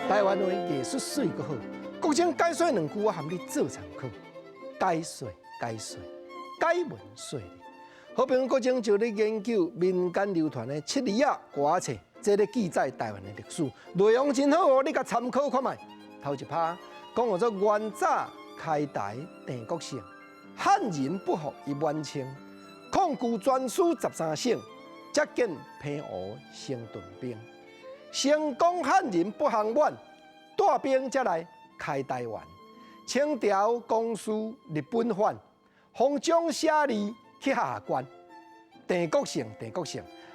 台湾的艺术水阁好，国情解说2句，我含你做参考。解说，解文说理。好朋友国情就咧研究民间流传的7字仔歌册，这咧记载台湾的历史，内容真好哦，你甲参考看卖。头一趴讲做元早开台定国姓，汉人不服于元清，抗拒专书13省，接见平湖成屯兵。成功汉人不降阮，带兵才来开台湾。清朝公司日本反，封疆写字去下关。定国姓，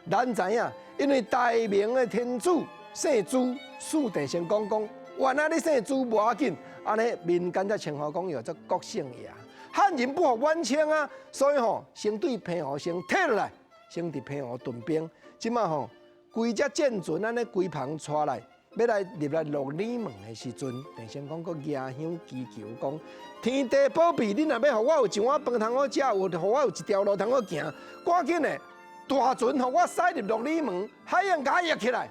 咱知影，因为大明的天子姓朱，史地先讲，原来你姓朱无要紧，安尼民间才称呼讲叫做国姓爷。汉人不服元清啊，所以先对平湖先退落来，先伫平湖屯兵。即马规只舰船安尼规旁带来，要来入来鹿耳门的时阵，陈先讲佫牙香祈求讲，天地保庇，你若要互我有一碗饭通好食，互我有一条路通好行，赶紧的大船互我驶入鹿耳门，海洋甲压起来。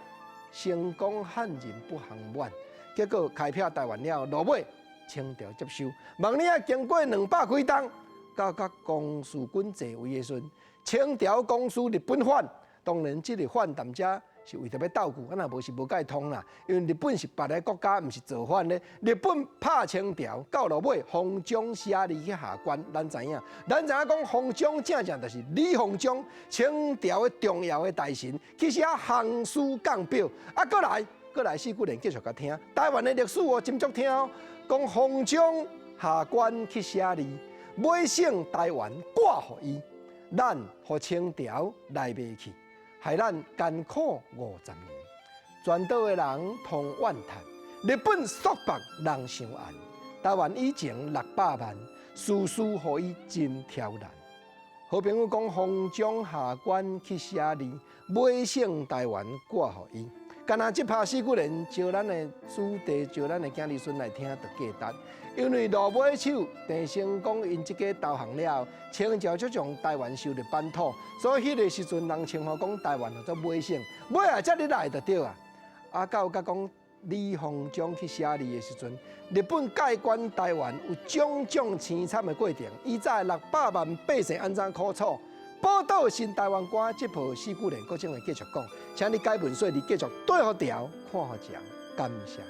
成功汉人不降阮，结果开辟台湾了，落尾清朝接收。万年啊，经过200几冬，到光绪军继位的时阵，清朝光绪日本反。当然，这个反谈者是为着要斗久，若无是无解通啦。因为日本是别个国家，毋是造反的。日本拍清朝，到落尾封疆写字去下关。咱知影讲封疆正就是李鸿章，清朝的重要的大臣，去写行书讲表。啊，过来四句连继续甲听。台湾的历史真足听哦。讲封疆下关去写字，买省台湾挂互伊，咱互清朝来袂去。害咱艰苦50年，全岛的人通怨叹，日本索北人伤暗，台湾以前600万，事事互伊真挑难。好朋友讲封疆下关去写字，买省台湾挂互伊。干那即拍四句联，招咱的子弟，招咱的囝儿孙来听就价值。因为落尾手，陈先讲因即个投降了，清朝就将台湾收入本土，所以迄个时阵人称呼讲台湾叫做买省，买啊才你来就对啊。啊，到讲李鸿章去写字的时阵，日本介管台湾有种种凄惨的过程，以早600万百姓安怎苦楚。报道新台湾歌这部四句联，国正会继续讲，请你解文说，你继续对好调，看好讲，感谢。